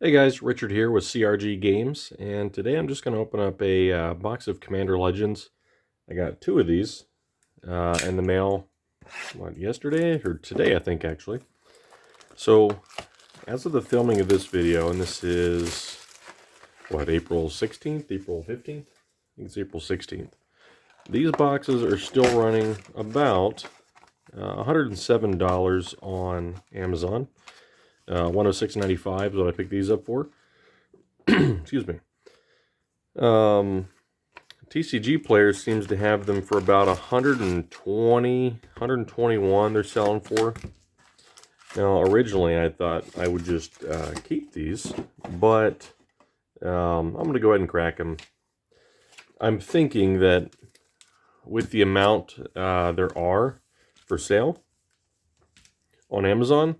Hey guys, Richard here with CRG Games, and today I'm just going to open up a box of Commander Legends. I got two of these in the mail, yesterday or today, I think, actually. So, as of the filming of this video, and this is, April 16th, April 15th? I think it's April 16th. These boxes are still running about $107 on Amazon. $106.95 is what I picked these up for. Excuse me. TCG Players seems to have them for about 120, 121 they're selling for. Now, originally I thought I would just keep these, but I'm going to go ahead and crack them. I'm thinking that with the amount there are for sale on Amazon,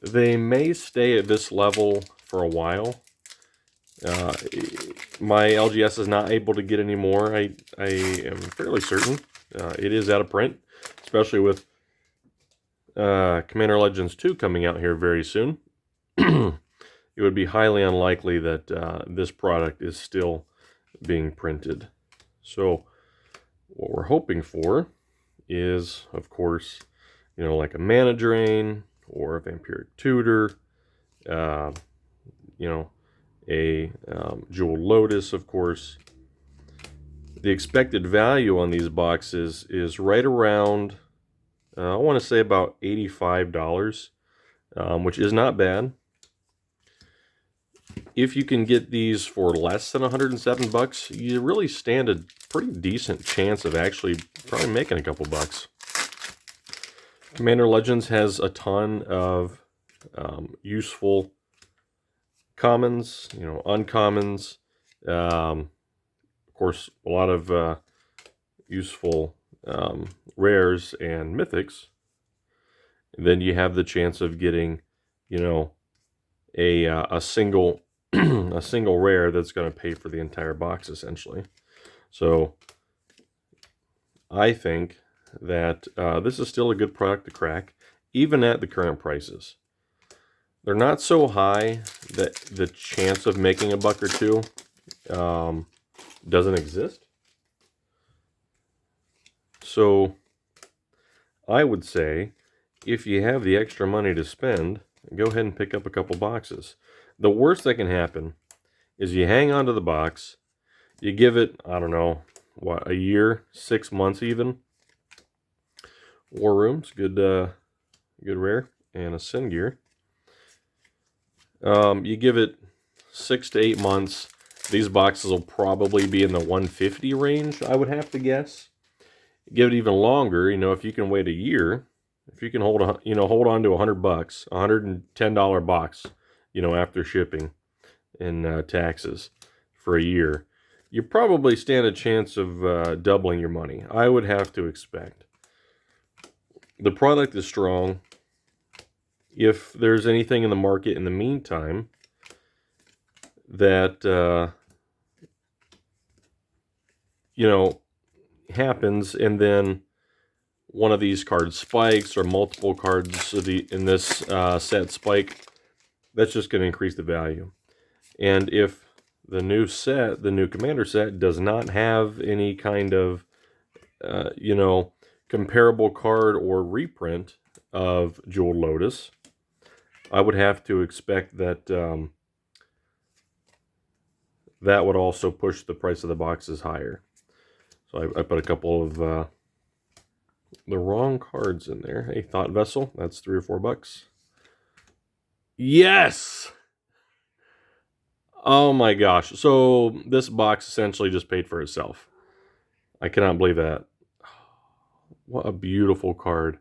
they may stay at this level for a while. My LGS is not able to get any more. I am fairly certain it is out of print, especially with Commander Legends 2 coming out here very soon. It would be highly unlikely that this product is still being printed. So what we're hoping for is, of course, like a Mana Drain or a Vampiric Tutor, a Jeweled Lotus, of course. The expected value on these boxes is right around, I want to say about $85, which is not bad. If you can get these for less than 107 bucks, you really stand a pretty decent chance of actually probably making a couple bucks. Commander Legends has a ton of useful commons, uncommons, of course, a lot of useful rares and mythics. And then you have the chance of getting, a single a single rare that's going to pay for the entire box essentially. So I think that this is still a good product to crack, even at the current prices. They're not so high that the chance of making a buck or two doesn't exist. So I would say if you have the extra money to spend, go ahead and pick up a couple boxes. The worst that can happen is you hang on to the box, you give it, I don't know, a year, 6 months even. War Room's good rare, and a Sin Gear. You give it 6 to 8 months. These boxes will probably be in the 150 range, I would have to guess. Give it even longer, if you can wait a year, if you can hold on to $100, $110 box, after shipping and taxes for a year, you probably stand a chance of doubling your money. I would have to expect. The product is strong. If there's anything in the market in the meantime that happens, and then one of these cards spikes, or multiple cards in this set spike, that's just going to increase the value. And if the new Commander set, does not have any kind of comparable card or reprint of Jeweled Lotus, I would have to expect that that would also push the price of the boxes higher. So I put a couple of the wrong cards in there. Hey, Thought Vessel, that's $3 or $4. Yes! Oh my gosh. So this box essentially just paid for itself. I cannot believe that. What a beautiful card.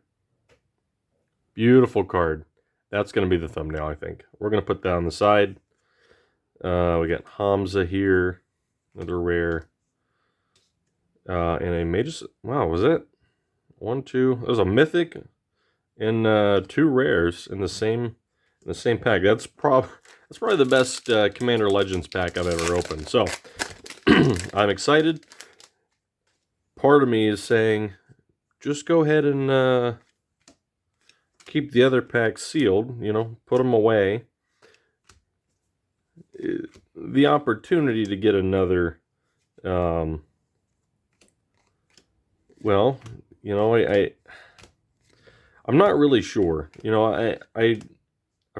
Beautiful card. That's going to be the thumbnail, I think. We're going to put that on the side. We got Hamza here, another rare. And a Magus. Wow, was it? 1, 2. There's a mythic and 2 rares in the same pack. That's probably the best Commander Legends pack I've ever opened. So I'm excited. Part of me is saying, just go ahead and keep the other packs sealed, put them away, the opportunity to get another, well, you know, I'm not really sure. You know, I've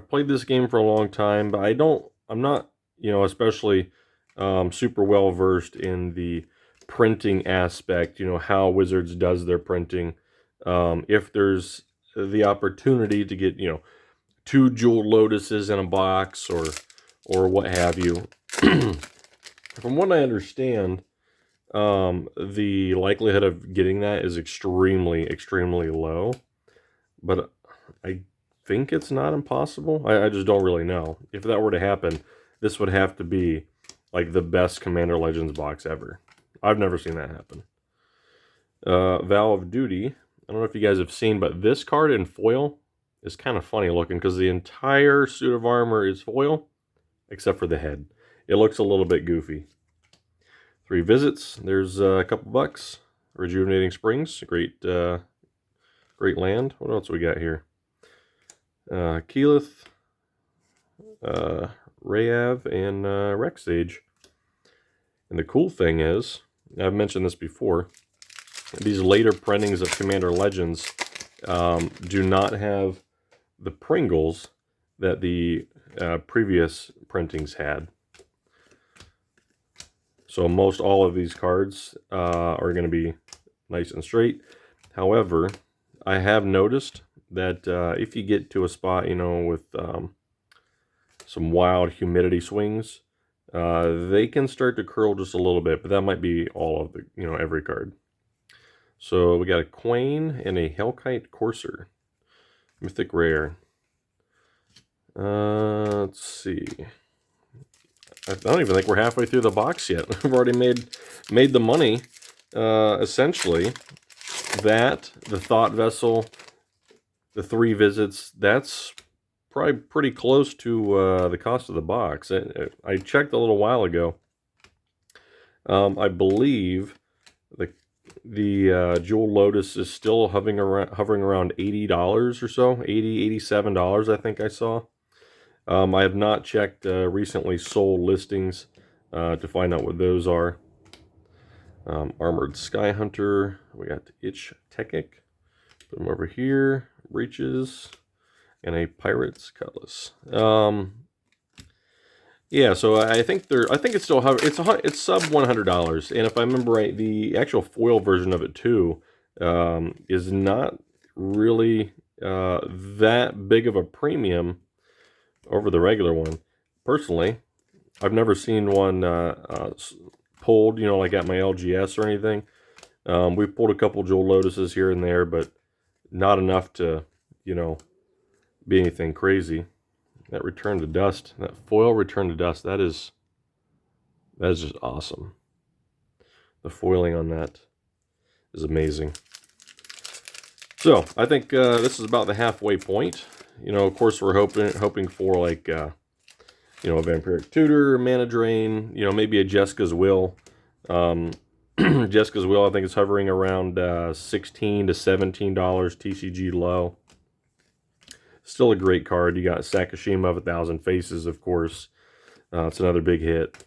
played this game for a long time, but I'm not, you know, especially super well versed in the printing aspect, you know, how Wizards does their printing. If there's the opportunity to get, you know, 2 Jewel Lotuses in a box or what have you. From what I understand, the likelihood of getting that is extremely, extremely low. But I think it's not impossible. I just don't really know. If that were to happen, this would have to be like the best Commander Legends box ever. I've never seen that happen. Vow of Duty. I don't know if you guys have seen, but this card in foil is kind of funny looking because the entire suit of armor is foil, except for the head. It looks a little bit goofy. 3 visits. There's a couple bucks. Rejuvenating Springs. Great land. What else we got here? Keyleth, Rayav, and Rexage. And the cool thing is, I've mentioned this before, these later printings of Commander Legends do not have the Pringles that the previous printings had. So most all of these cards are going to be nice and straight. However, I have noticed that if you get to a spot, you know, with some wild humidity swings, they can start to curl just a little bit, but that might be all of the, you know, every card. So we got a Quain and a Hellkite Courser. Mythic Rare. Let's see. I don't even think we're halfway through the box yet. We've already made the money, essentially. That, the Thought Vessel, the 3 visits, that's probably pretty close to the cost of the box. I checked a little while ago. I believe the Jewel Lotus is still hovering around $80 or so, $80, $87 I think I saw. I have not checked recently sold listings to find out what those are. Armored Sky Hunter. We got Ich Tekik. Put them over here. Breaches. And a Pirate's Cutlass. Yeah, so I think it's still it's sub $100, and if I remember right, the actual foil version of it too is not really that big of a premium over the regular one. Personally, I've never seen one pulled, you know, like at my LGS or anything. We've pulled a couple Jewel Lotuses here and there, but not enough to, you know, be anything crazy. That Return to Dust, that foil Return to Dust, that is just awesome. The foiling on that is amazing. So I think this is about the halfway point. You know, of course, we're hoping for like you know, a Vampiric Tutor, Mana Drain, you know, maybe a Jeska's Will. Jeska's Will, I think, is hovering around $16 to $17 TCG low. Still a great card. You got Sakashima of 1,000 Faces, of course. It's another big hit.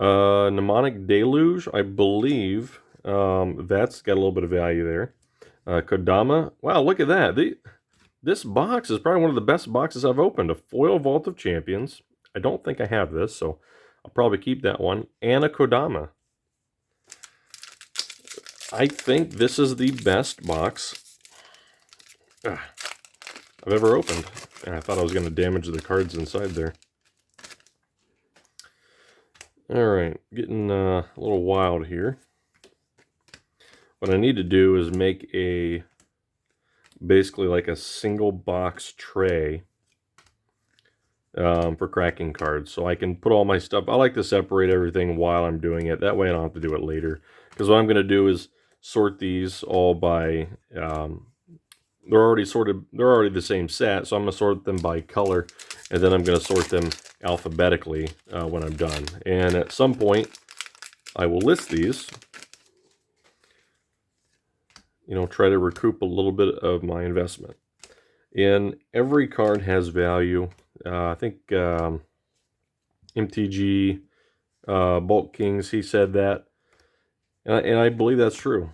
Mnemonic Deluge, I believe. That's got a little bit of value there. Kodama. Wow, look at that. This box is probably one of the best boxes I've opened. A foil Vault of Champions. I don't think I have this, so I'll probably keep that one. And a Kodama. I think this is the best box I've ever opened. And I thought I was going to damage the cards inside there. Alright, getting a little wild here. What I need to do is make basically like a single box tray for cracking cards. So I can put all my stuff. I like to separate everything while I'm doing it. That way I don't have to do it later. Because what I'm going to do is sort these all by... they're already sorted. They're already the same set, so I'm going to sort them by color, and then I'm going to sort them alphabetically when I'm done. And at some point, I will list these. You know, try to recoup a little bit of my investment. And every card has value. I think MTG Bulk Kings, he said that. And I believe that's true.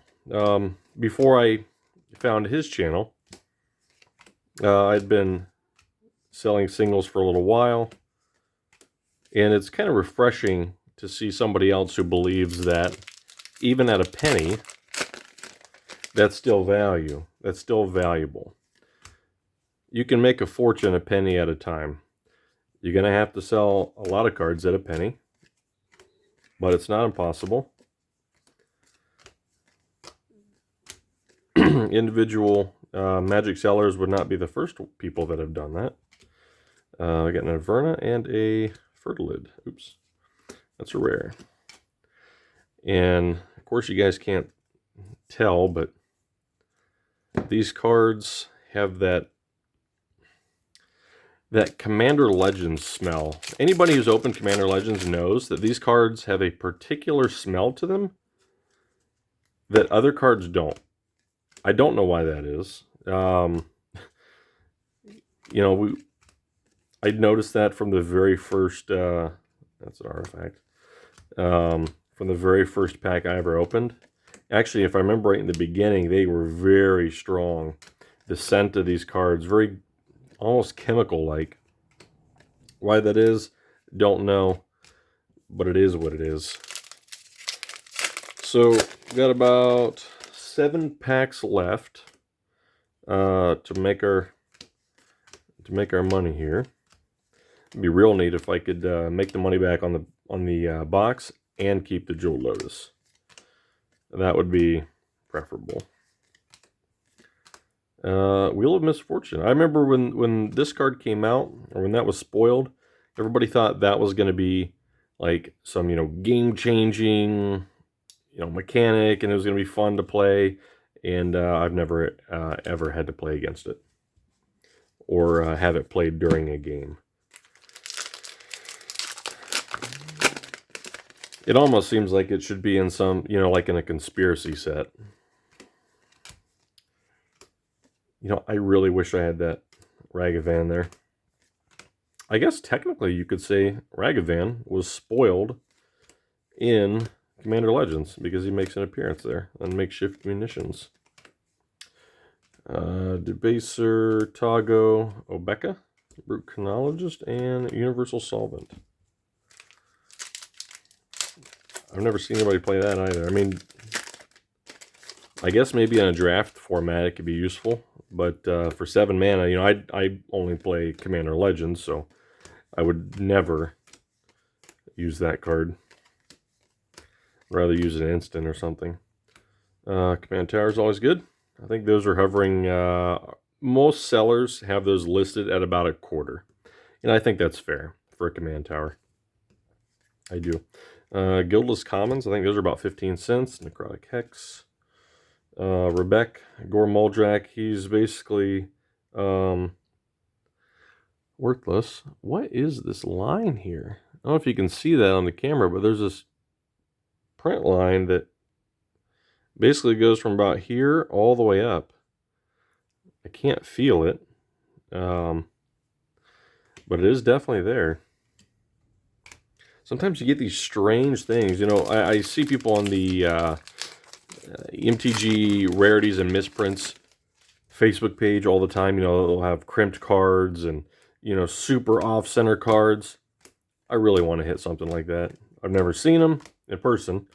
Before I found his channel, I'd been selling singles for a little while. And it's kind of refreshing to see somebody else who believes that even at a penny, that's still value. That's still valuable. You can make a fortune a penny at a time. You're going to have to sell a lot of cards at a penny, but it's not impossible. Individual Magic sellers would not be the first people that have done that. I got an Averna and a Fertilid. Oops, that's a rare. And of course, you guys can't tell, but these cards have that Commander Legends smell. Anybody who's opened Commander Legends knows that these cards have a particular smell to them that other cards don't. I don't know why that is. You know, I noticed that from the very first, that's an artifact, from the very first pack I ever opened. Actually, if I remember right in the beginning, they were very strong. The scent of these cards, very almost chemical-like. Why that is, don't know, but it is what it is. So, we've got about 7 packs left to make our money here. It'd be real neat if I could make the money back on the box and keep the Jeweled Lotus. That would be preferable. Wheel of Misfortune. I remember when this card came out, or when that was spoiled, everybody thought that was going to be like some, game-changing, mechanic, and it was going to be fun to play. And I've never ever had to play against it or have it played during a game. It almost seems like it should be in some, like in a conspiracy set. I really wish I had that Ragavan there. I guess technically you could say Ragavan was spoiled in Commander Legends because he makes an appearance there on Makeshift Munitions. Debaser, Tago, Obeka, Brute Chronologist, and Universal Solvent. I've never seen anybody play that either. I mean, I guess maybe in a draft format it could be useful, but for 7 mana, I only play Commander Legends, so I would never use that card. I'd rather use an instant or something. Command Tower is always good. I think those are hovering. Most sellers have those listed at about a quarter, and I think that's fair for a Command Tower. I do. Guildless Commons, I think those are about 15 cents. Necrotic Hex. Rebek, Gore Muldrak, he's basically worthless. What is this line here? I don't know if you can see that on the camera, but there's this print line that basically goes from about here all the way up. I can't feel it, but it is definitely there. Sometimes you get these strange things. I see people on the MTG Rarities and Misprints Facebook page all the time. They'll have crimped cards and, super off-center cards. I really want to hit something like that. I've never seen them in person.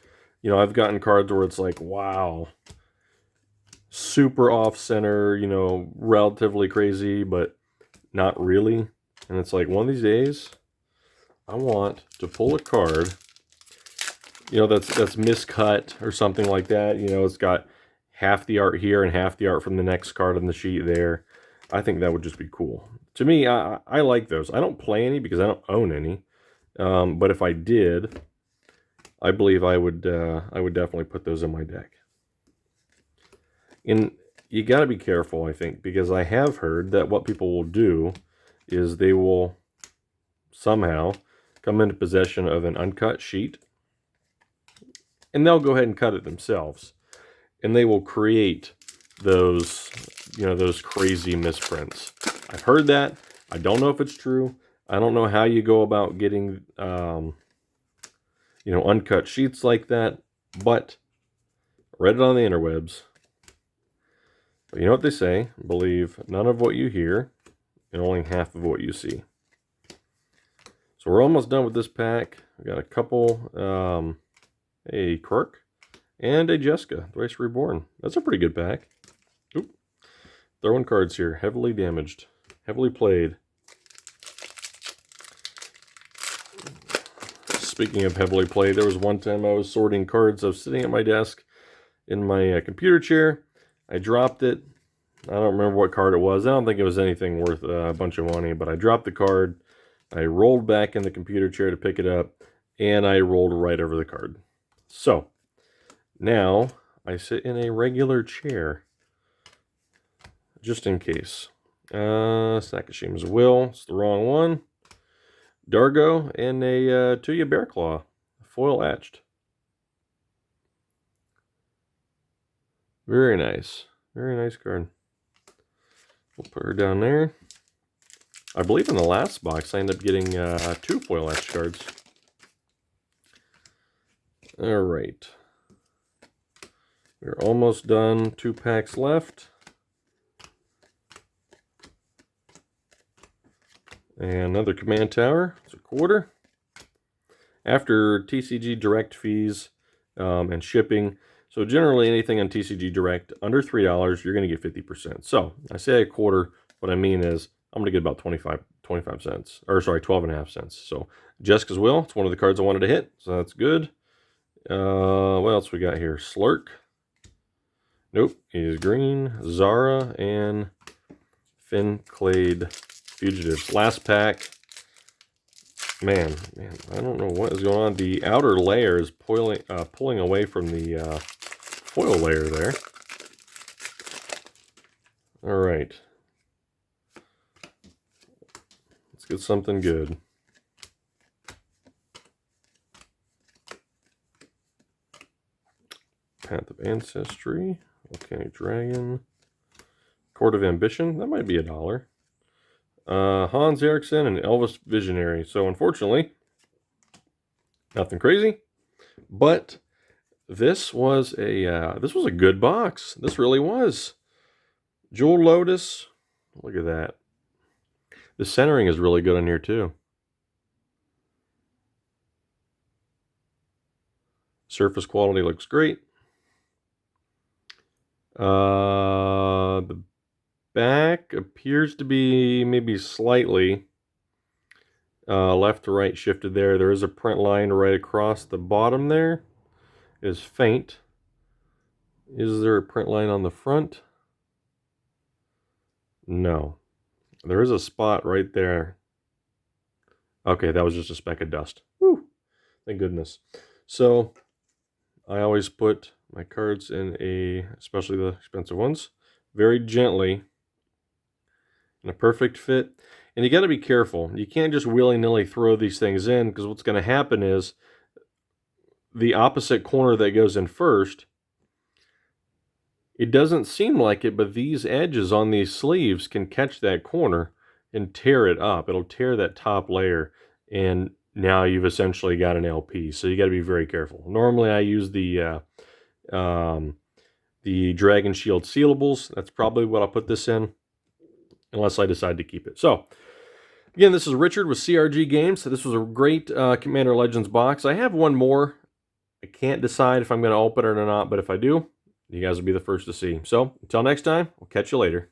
I've gotten cards where it's like, wow, super off-center, relatively crazy, but not really. And it's like, one of these days, I want to pull a card, that's miscut or something like that. It's got half the art here and half the art from the next card on the sheet there. I think that would just be cool. To me, I like those. I don't play any because I don't own any. But if I did, I believe I would definitely put those in my deck. And you got to be careful, I think, because I have heard that what people will do is they will somehow come into possession of an uncut sheet, and they'll go ahead and cut it themselves, and they will create those, those crazy misprints. I've heard that. I don't know if it's true, I don't know how you go about getting, you know, uncut sheets like that, but I read it on the interwebs. But you know what they say? Believe none of what you hear and only half of what you see. So we're almost done with this pack. We got a couple, a Quirk and a Jessica, Thrice Reborn. That's a pretty good pack. Oop. Throwing cards here. Heavily damaged. Heavily played. Speaking of heavily played, there was one time I was sorting cards. I was sitting at my desk in my computer chair. I dropped it. I don't remember what card it was. I don't think it was anything worth a bunch of money, but I dropped the card. I rolled back in the computer chair to pick it up, and I rolled right over the card. So, now I sit in a regular chair, just in case. Sakashima's Will, it's the wrong one. Dargo, and a Tuya Bearclaw, foil etched. Very nice. Very nice card. We'll put her down there. I believe in the last box I ended up getting 2 foil etched cards. Alright. We're almost done. 2 packs left. And another command tower. It's a quarter. After TCG Direct fees and shipping. So generally anything on TCG Direct under $3, you're going to get 50%. So I say a quarter. What I mean is I'm going to get about 25 cents. Or sorry, 12.5 cents. So Jessica's Will. It's one of the cards I wanted to hit. So that's good. What else we got here? Slurk. Nope. He's green. Zara and Finclade Fugitives. Last pack. Man, I don't know what is going on. The outer layer is pulling away from the foil layer there. All right. Let's get something good. Path of Ancestry. Okay, Dragon. Court of Ambition. That might be $1. Hans Eriksson and Elvis Visionary. So unfortunately, nothing crazy, but this was a good box. This really was. Jewel Lotus. Look at that. The centering is really good on here too. Surface quality looks great. The back appears to be maybe slightly left to right shifted there. There is a print line right across the bottom there. It is faint. Is there a print line on the front? No. There is a spot right there. Okay, that was just a speck of dust. Whew. Thank goodness. So I always put my cards in especially the expensive ones, very gently in a perfect fit. And you got to be careful. You can't just willy-nilly throw these things in, because what's going to happen is the opposite corner that goes in first, it doesn't seem like it, but these edges on these sleeves can catch that corner and tear it up. It'll tear that top layer, and now you've essentially got an LP. So you got to be very careful. Normally I use the Dragon Shield sealables. That's probably what I'll put this in, unless I decide to keep it. So again, this is Richard with CRG Games. This was a great Commander Legends box. I have one more. I can't decide if I'm going to open it or not, but if I do, you guys will be the first to see. So until next time, we'll catch you later.